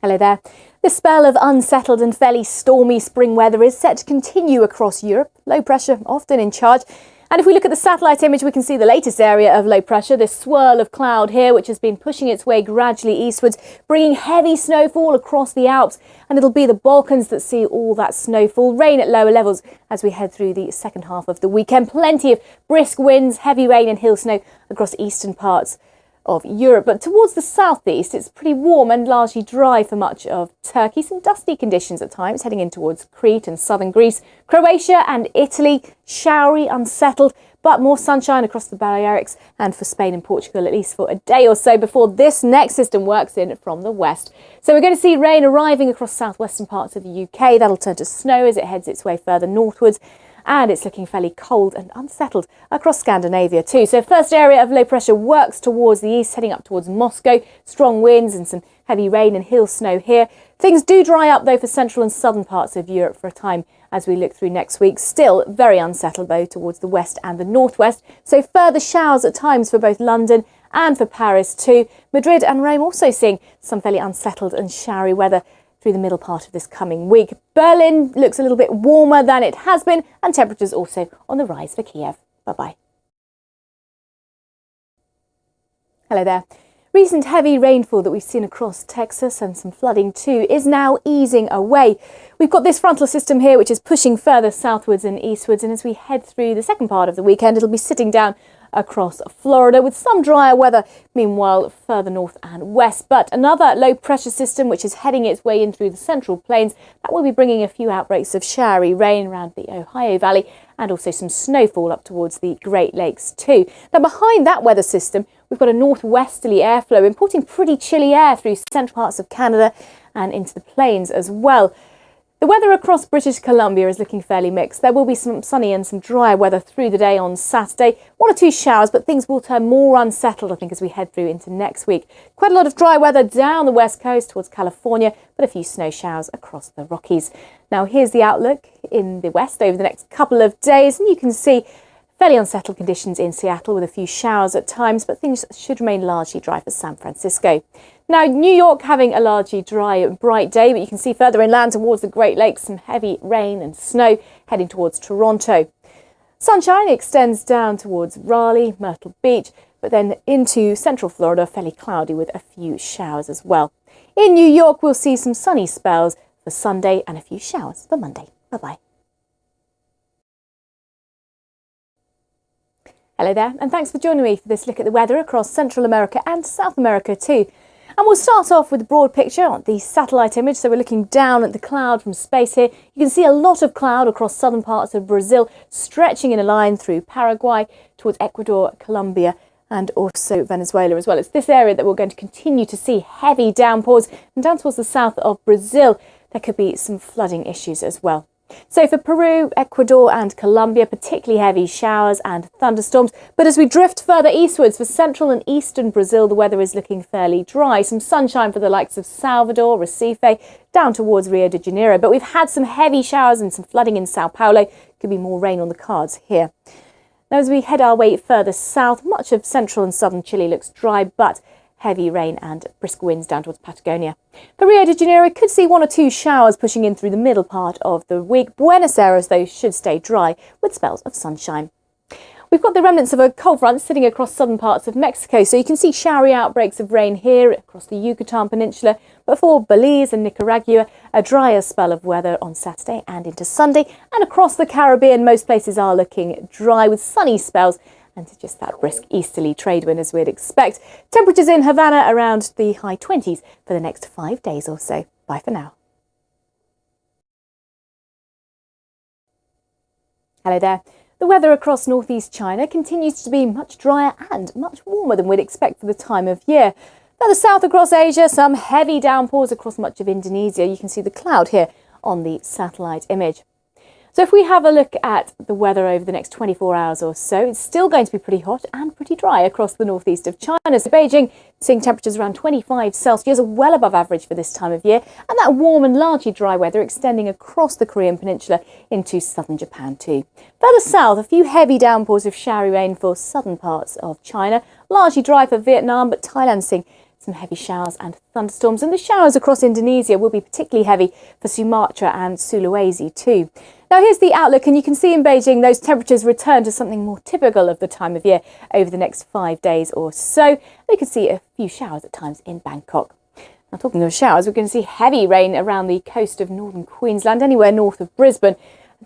Hello there. The spell of unsettled and fairly stormy spring weather is set to continue across Europe. Low pressure often in charge. And if we look at the satellite image, we can see the latest area of low pressure, this swirl of cloud here, which has been pushing its way gradually eastwards, bringing heavy snowfall across the Alps. And it'll be the Balkans that see all that snowfall, rain at lower levels as we head through the second half of the weekend. Plenty of brisk winds, heavy rain and hill snow across eastern parts of Europe. But towards the southeast, it's pretty warm and largely dry for much of Turkey. Some dusty conditions at times heading in towards Crete and southern Greece. Croatia and Italy, showery, unsettled, but more sunshine across the Balearics and for Spain and Portugal, at least for a day or so before this next system works in from the west. So we're going to see rain arriving across southwestern parts of the UK. That'll turn to snow as it heads its way further northwards. And it's looking fairly cold and unsettled across Scandinavia too. So first area of low pressure works towards the east, heading up towards Moscow. Strong winds and some heavy rain and hill snow here. Things do dry up though for central and southern parts of Europe for a time as we look through next week. Still very unsettled though towards the west and the northwest. So further showers at times for both London and for Paris too. Madrid and Rome also seeing some fairly unsettled and showery weather through the middle part of this coming week. Berlin looks a little bit warmer than it has been, and temperatures also on the rise for Kiev. Bye-bye. Hello there. Recent heavy rainfall that we've seen across Texas and some flooding too is now easing away. We've got this frontal system here which is pushing further southwards and eastwards, and as we head through the second part of the weekend, it'll be sitting down across Florida with some drier weather, meanwhile further north and west. But another low pressure system which is heading its way in through the central plains, that will be bringing a few outbreaks of showery rain around the Ohio Valley and also some snowfall up towards the Great Lakes too. Now behind that weather system, we've got a northwesterly airflow importing pretty chilly air through central parts of Canada and into the plains as well. The weather across British Columbia is looking fairly mixed. There will be some sunny and some dry weather through the day on Saturday. 1 or 2 showers, but things will turn more unsettled, I think, as we head through into next week. Quite a lot of dry weather down the west coast towards California, but a few snow showers across the Rockies. Now, here's the outlook in the west over the next couple of days, and you can see fairly unsettled conditions in Seattle with a few showers at times, but things should remain largely dry for San Francisco. Now, New York having a largely dry and bright day, but you can see further inland towards the Great Lakes some heavy rain and snow heading towards Toronto. Sunshine extends down towards Raleigh, Myrtle Beach, but then into central Florida, fairly cloudy with a few showers as well. In New York, we'll see some sunny spells for Sunday and a few showers for Monday. Bye-bye. Hello there, and thanks for joining me for this look at the weather across Central America and South America too. And we'll start off with the broad picture on the satellite image. So we're looking down at the cloud from space here. You can see a lot of cloud across southern parts of Brazil, stretching in a line through Paraguay towards Ecuador, Colombia, and also Venezuela as well. It's this area that we're going to continue to see heavy downpours, and down towards the south of Brazil, there could be some flooding issues as well. So for Peru, Ecuador and Colombia, particularly heavy showers and thunderstorms. But as we drift further eastwards for central and eastern Brazil, the weather is looking fairly dry. Some sunshine for the likes of Salvador, Recife, down towards Rio de Janeiro. But we've had some heavy showers and some flooding in Sao Paulo. Could be more rain on the cards here. Now as we head our way further south, much of central and southern Chile looks dry, but heavy rain and brisk winds down towards Patagonia. For Rio de Janeiro, could see 1 or 2 showers pushing in through the middle part of the week. Buenos Aires, though, should stay dry with spells of sunshine. We've got the remnants of a cold front sitting across southern parts of Mexico, so you can see showery outbreaks of rain here across the Yucatan Peninsula. But for Belize and Nicaragua, a drier spell of weather on Saturday and into Sunday. And across the Caribbean, most places are looking dry with sunny spells and just that brisk easterly trade wind as we'd expect. Temperatures in Havana around the high 20s for the next 5 days or so. Bye for now. Hello there. The weather across northeast China continues to be much drier and much warmer than we'd expect for the time of year. Further south across Asia, some heavy downpours across much of Indonesia. You can see the cloud here on the satellite image. So if we have a look at the weather over the next 24 hours or so, it's still going to be pretty hot and pretty dry across the northeast of China. So Beijing seeing temperatures around 25 Celsius, well above average for this time of year, and that warm and largely dry weather extending across the Korean peninsula into southern Japan too. Further south, a few heavy downpours of showery rain for southern parts of China, largely dry for Vietnam, but Thailand seeing some heavy showers and thunderstorms, and the showers across Indonesia will be particularly heavy for Sumatra and Sulawesi too. Now here's the outlook, and you can see in Beijing those temperatures return to something more typical of the time of year over the next 5 days or so. We could see a few showers at times in Bangkok. Now talking of showers, we're going to see heavy rain around the coast of northern Queensland, anywhere north of Brisbane.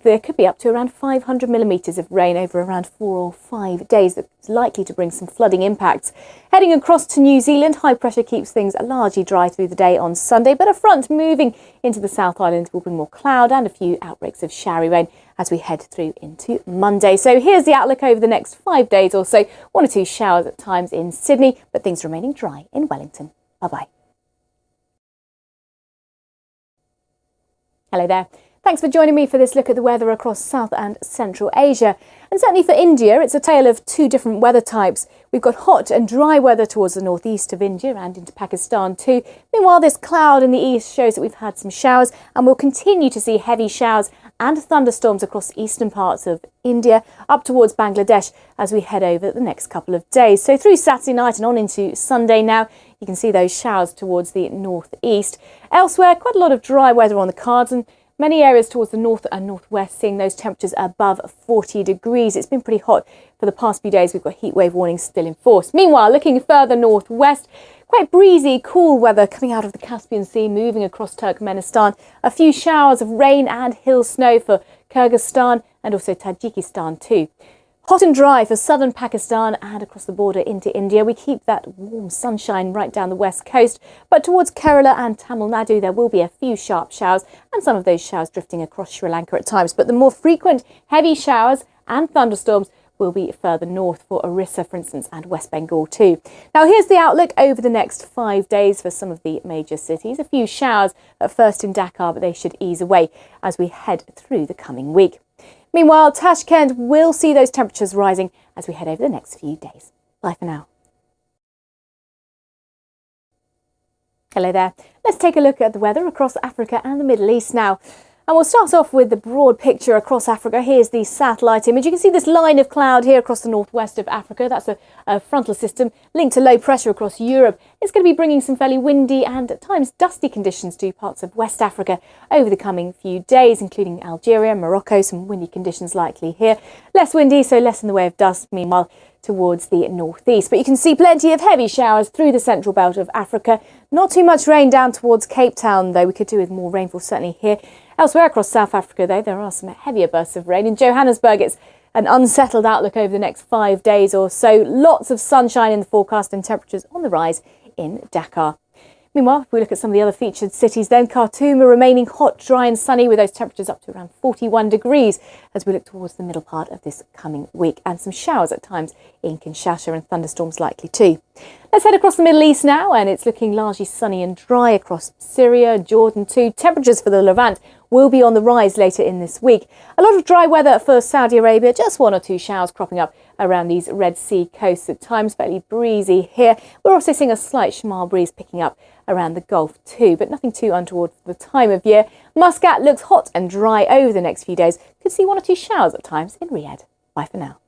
There could be up to around 500 millimetres of rain over around 4 or 5 days. That's likely to bring some flooding impacts. Heading across to New Zealand, high pressure keeps things largely dry through the day on Sunday, but a front moving into the South Island will bring more cloud and a few outbreaks of showery rain as we head through into Monday. So here's the outlook over the next 5 days or so. 1 or 2 showers at times in Sydney, but things remaining dry in Wellington. Bye-bye. Hello there. Thanks for joining me for this look at the weather across South and Central Asia. And certainly for India, it's a tale of 2 different weather types. We've got hot and dry weather towards the northeast of India and into Pakistan too. Meanwhile, this cloud in the east shows that we've had some showers, and we'll continue to see heavy showers and thunderstorms across eastern parts of India up towards Bangladesh as we head over the next couple of days. So through Saturday night and on into Sunday now, you can see those showers towards the northeast. Elsewhere, quite a lot of dry weather on the cards, and many areas towards the north and northwest seeing those temperatures above 40 degrees. It's been pretty hot for the past few days. We've got heat wave warnings still in force. Meanwhile, looking further northwest, quite breezy, cool weather coming out of the Caspian Sea, moving across Turkmenistan. A few showers of rain and hill snow for Kyrgyzstan and also Tajikistan too. Hot and dry for southern Pakistan and across the border into India. We keep that warm sunshine right down the west coast, but towards Kerala and Tamil Nadu there will be a few sharp showers, and some of those showers drifting across Sri Lanka at times. But the more frequent heavy showers and thunderstorms will be further north for Orissa, for instance, and West Bengal too. Now here's the outlook over the next 5 days for some of the major cities. A few showers at first in Dhaka, but they should ease away as we head through the coming week. Meanwhile, Tashkent will see those temperatures rising as we head over the next few days. Bye for now. Hello there. Let's take a look at the weather across Africa and the Middle East now. And we'll start off with the broad picture across Africa. Here's the satellite image. You can see this line of cloud here across the northwest of Africa. That's a frontal system linked to low pressure across Europe. It's going to be bringing some fairly windy and at times dusty conditions to parts of West Africa over the coming few days, including Algeria, Morocco. Some windy conditions likely here. Less windy, so less in the way of dust, meanwhile, towards the northeast. But you can see plenty of heavy showers through the central belt of Africa. Not too much rain down towards Cape Town, though. We could do with more rainfall certainly here. Elsewhere across South Africa, though, there are some heavier bursts of rain. In Johannesburg, it's an unsettled outlook over the next 5 days or so. Lots of sunshine in the forecast and temperatures on the rise in Dakar. Meanwhile, if we look at some of the other featured cities, then Khartoum are remaining hot, dry and sunny with those temperatures up to around 41 degrees as we look towards the middle part of this coming week, and some showers at times in Kinshasa and thunderstorms likely too. Let's head across the Middle East now, and it's looking largely sunny and dry across Syria, Jordan too. Temperatures for the Levant will be on the rise later in this week. A lot of dry weather for Saudi Arabia, just 1 or 2 showers cropping up around these Red Sea coasts at times, fairly breezy here. We're also seeing a slight Shamal breeze picking up around the Gulf too, but nothing too untoward for the time of year. Muscat looks hot and dry over the next few days. Could see 1 or 2 showers at times in Riyadh. Bye for now.